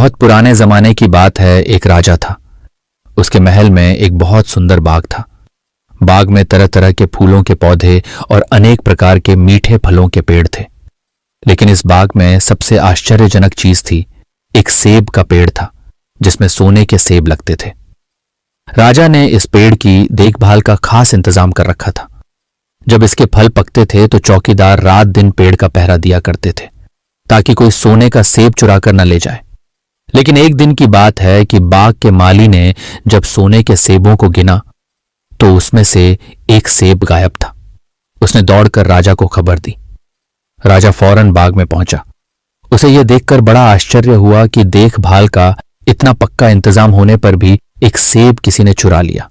बहुत पुराने जमाने की बात है। एक राजा था। उसके महल में एक बहुत सुंदर बाग था। बाग में तरह तरह के फूलों के पौधे और अनेक प्रकार के मीठे फलों के पेड़ थे। लेकिन इस बाग में सबसे आश्चर्यजनक चीज थी, एक सेब का पेड़ था जिसमें सोने के सेब लगते थे। राजा ने इस पेड़ की देखभाल का खास इंतजाम कर रखा था। जब इसके फल पकते थे तो चौकीदार रात दिन पेड़ का पहरा दिया करते थे ताकि कोई सोने का सेब चुरा कर न ले जाए। लेकिन एक दिन की बात है कि बाग के माली ने जब सोने के सेबों को गिना तो उसमें से एक सेब गायब था। उसने दौड़कर राजा को खबर दी। राजा फौरन बाग में पहुंचा। उसे यह देखकर बड़ा आश्चर्य हुआ कि देखभाल का इतना पक्का इंतजाम होने पर भी एक सेब किसी ने चुरा लिया।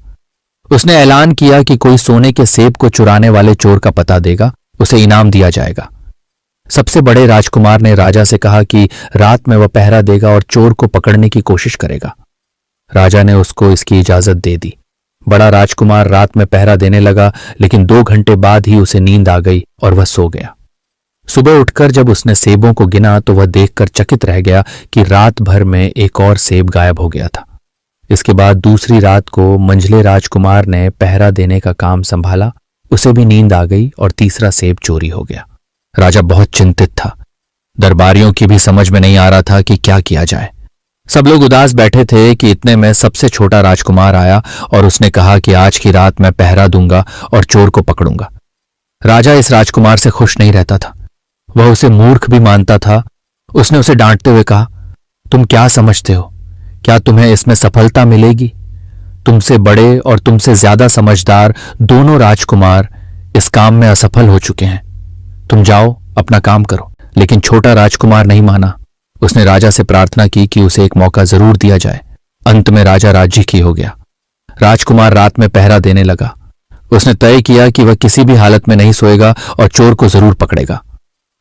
उसने ऐलान किया कि कोई सोने के सेब को चुराने वाले चोर का पता देगा, उसे इनाम दिया जाएगा। सबसे बड़े राजकुमार ने राजा से कहा कि रात में वह पहरा देगा और चोर को पकड़ने की कोशिश करेगा। राजा ने उसको इसकी इजाजत दे दी। बड़ा राजकुमार रात में पहरा देने लगा, लेकिन 2 घंटे बाद ही उसे नींद आ गई और वह सो गया। सुबह उठकर जब उसने सेबों को गिना तो वह देखकर चकित रह गया कि रात भर में एक और सेब गायब हो गया था। इसके बाद दूसरी रात को मंझले राजकुमार ने पहरा देने का काम संभाला। उसे भी नींद आ गई और तीसरा सेब चोरी हो गया। राजा बहुत चिंतित था। दरबारियों की भी समझ में नहीं आ रहा था कि क्या किया जाए। सब लोग उदास बैठे थे कि इतने में सबसे छोटा राजकुमार आया और उसने कहा कि आज की रात मैं पहरा दूंगा और चोर को पकड़ूंगा। राजा इस राजकुमार से खुश नहीं रहता था। वह उसे मूर्ख भी मानता था। उसने उसे डांटते हुए कहा, तुम क्या समझते हो? क्या तुम्हें इसमें सफलता मिलेगी? तुमसे बड़े और तुमसे ज्यादा समझदार दोनों राजकुमार इस काम में असफल हो चुके हैं। तुम जाओ, अपना काम करो। लेकिन छोटा राजकुमार नहीं माना। उसने राजा से प्रार्थना की कि उसे एक मौका जरूर दिया जाए। अंत में राजा राजी की हो गया। राजकुमार रात में पहरा देने लगा। उसने तय किया कि वह किसी भी हालत में नहीं सोएगा और चोर को जरूर पकड़ेगा।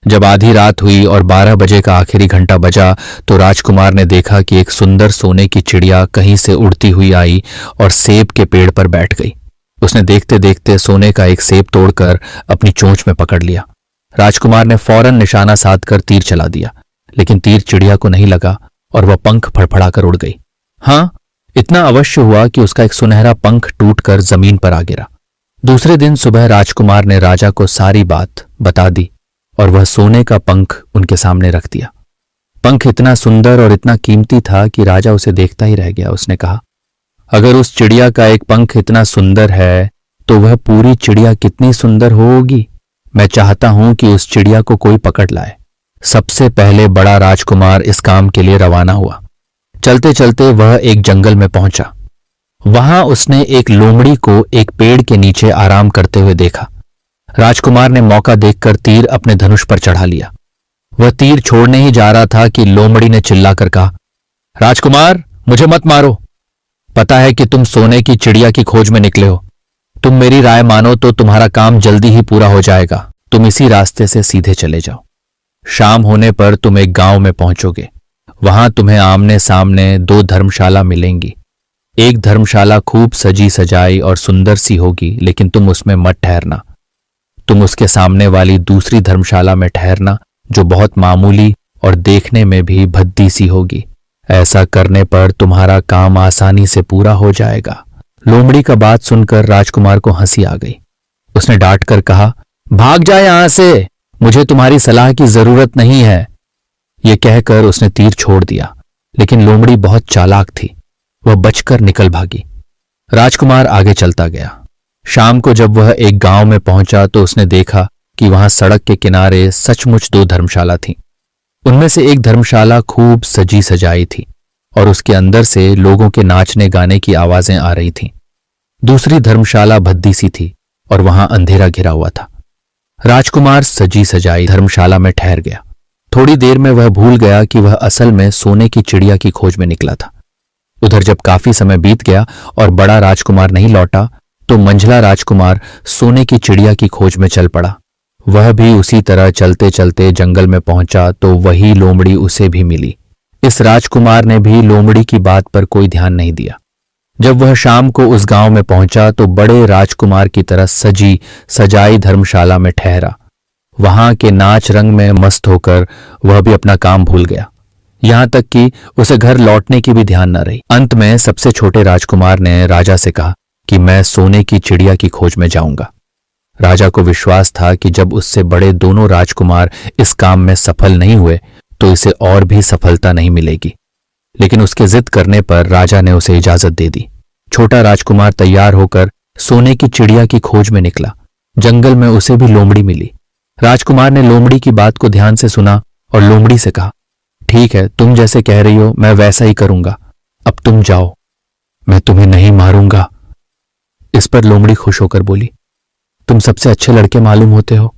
जब आधी रात हुई और 12 बजे का आखिरी घंटा बजा तो राजकुमार ने देखा कि एक सुंदर सोने की चिड़िया कहीं से उड़ती हुई आई और सेब के पेड़ पर बैठ गई। उसने देखते देखते सोने का एक सेब तोड़कर अपनी चोंच में पकड़ लिया। राजकुमार ने फौरन निशाना साधकर तीर चला दिया, लेकिन तीर चिड़िया को नहीं लगा और वह पंख फड़फड़ाकर उड़ गई। हाँ, इतना अवश्य हुआ कि उसका एक सुनहरा पंख टूटकर जमीन पर आ गिरा। दूसरे दिन सुबह राजकुमार ने राजा को सारी बात बता दी और वह सोने का पंख उनके सामने रख दिया। पंख इतना सुंदर और इतना कीमती था कि राजा उसे देखता ही रह गया। उसने कहा, अगर उस चिड़िया का एक पंख इतना सुंदर है तो वह पूरी चिड़िया कितनी सुंदर होगी। मैं चाहता हूं कि उस चिड़िया को कोई पकड़ लाए। सबसे पहले बड़ा राजकुमार इस काम के लिए रवाना हुआ। चलते चलते वह एक जंगल में पहुंचा। वहां उसने एक लोमड़ी को एक पेड़ के नीचे आराम करते हुए देखा। राजकुमार ने मौका देखकर तीर अपने धनुष पर चढ़ा लिया। वह तीर छोड़ने ही जा रहा था कि लोमड़ी ने चिल्लाकर कहा, राजकुमार, मुझे मत मारो। पता है कि तुम सोने की चिड़िया की खोज में निकले हो। तुम मेरी राय मानो तो तुम्हारा काम जल्दी ही पूरा हो जाएगा। तुम इसी रास्ते से सीधे चले जाओ। शाम होने पर तुम एक गांव में पहुंचोगे। वहां तुम्हें आमने सामने 2 धर्मशाला मिलेंगी। एक धर्मशाला खूब सजी सजाई और सुंदर सी होगी, लेकिन तुम उसमें मत ठहरना। तुम उसके सामने वाली दूसरी धर्मशाला में ठहरना, जो बहुत मामूली और देखने में भी भद्दी सी होगी। ऐसा करने पर तुम्हारा काम आसानी से पूरा हो जाएगा। लोमड़ी का बात सुनकर राजकुमार को हंसी आ गई। उसने डांट कर कहा, भाग जाए यहां से, मुझे तुम्हारी सलाह की जरूरत नहीं है। यह कहकर उसने तीर छोड़ दिया, लेकिन लोमड़ी बहुत चालाक थी। वह बचकर निकल भागी। राजकुमार आगे चलता गया। शाम को जब वह एक गांव में पहुंचा तो उसने देखा कि वहां सड़क के किनारे सचमुच 2 धर्मशाला थीं। उनमें से एक धर्मशाला खूब सजी सजाई थी और उसके अंदर से लोगों के नाचने गाने की आवाजें आ रही थीं। दूसरी धर्मशाला भद्दी सी थी और वहां अंधेरा घिरा हुआ था। राजकुमार सजी सजाई धर्मशाला में ठहर गया। थोड़ी देर में वह भूल गया कि वह असल में सोने की चिड़िया की खोज में निकला था। उधर जब काफी समय बीत गया और बड़ा राजकुमार नहीं लौटा तो मंझला राजकुमार सोने की चिड़िया की खोज में चल पड़ा। वह भी उसी तरह चलते चलते जंगल में पहुंचा तो वही लोमड़ी उसे भी मिली। इस राजकुमार ने भी लोमड़ी की बात पर कोई ध्यान नहीं दिया। जब वह शाम को उस गांव में पहुंचा तो बड़े राजकुमार की तरह सजी सजाई धर्मशाला में ठहरा। वहां के नाच रंग में मस्त होकर वह भी अपना काम भूल गया। यहां तक कि उसे घर लौटने की भी ध्यान न रही। अंत में सबसे छोटे राजकुमार ने राजा से कहा कि मैं सोने की चिड़िया की खोज में जाऊंगा। राजा को विश्वास था कि जब उससे बड़े दोनों राजकुमार इस काम में सफल नहीं हुए तो इसे और भी सफलता नहीं मिलेगी। लेकिन उसके जिद करने पर राजा ने उसे इजाजत दे दी। छोटा राजकुमार तैयार होकर सोने की चिड़िया की खोज में निकला। जंगल में उसे भी लोमड़ी मिली। राजकुमार ने लोमड़ी की बात को ध्यान से सुना और लोमड़ी से कहा, ठीक है, तुम जैसे कह रही हो मैं वैसा ही करूंगा। अब तुम जाओ, मैं तुम्हें नहीं मारूंगा। इस पर लोमड़ी खुश होकर बोली, तुम सबसे अच्छे लड़के मालूम होते हो।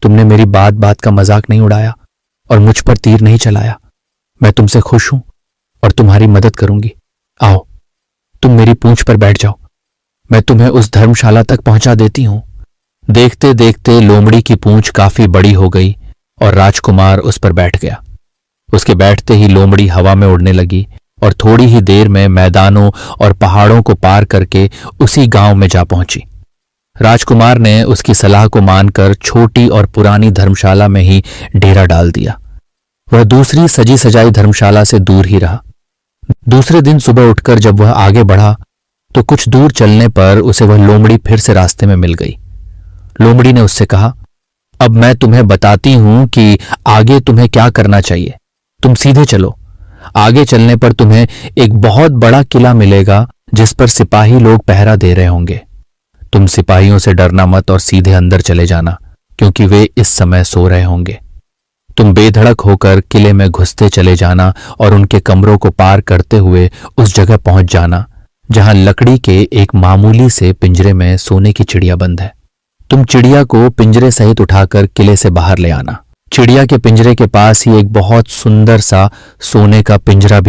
तुमने मेरी बात बात का मजाक नहीं उड़ाया और मुझ पर तीर नहीं चलाया। मैं तुमसे खुश हूं और तुम्हारी मदद करूंगी। आओ, तुम मेरी पूंछ पर बैठ जाओ, मैं तुम्हें उस धर्मशाला तक पहुंचा देती हूं। देखते देखते लोमड़ी की पूंछ काफी बड़ी हो गई और राजकुमार उस पर बैठ गया। उसके बैठते ही लोमड़ी हवा में उड़ने लगी और थोड़ी ही देर में मैदानों और पहाड़ों को पार करके उसी गांव में जा पहुंची। राजकुमार ने उसकी सलाह को मानकर छोटी और पुरानी धर्मशाला में ही डेरा डाल दिया। वह दूसरी सजी सजाई धर्मशाला से दूर ही रहा। दूसरे दिन सुबह उठकर जब वह आगे बढ़ा तो कुछ दूर चलने पर उसे वह लोमड़ी फिर से रास्ते में मिल गई। लोमड़ी ने उससे कहा, अब मैं तुम्हें बताती हूं कि आगे तुम्हें क्या करना चाहिए। तुम सीधे चलो। आगे चलने पर तुम्हें एक बहुत बड़ा किला मिलेगा जिस पर सिपाही लोग पहरा दे रहे होंगे। तुम सिपाहियों से डरना मत और सीधे अंदर चले जाना, क्योंकि वे इस समय सो रहे होंगे। तुम बेधड़क होकर किले में घुसते चले जाना और उनके कमरों को पार करते हुए उस जगह पहुंच जाना जहां लकड़ी के एक मामूली से पिंजरे में सोने की चिड़िया बंद है। तुम चिड़िया को पिंजरे सहित उठाकर किले से बाहर ले आना। चिड़िया के पिंजरे के पास ही एक बहुत सुंदर सा सोने का पिंजरा भी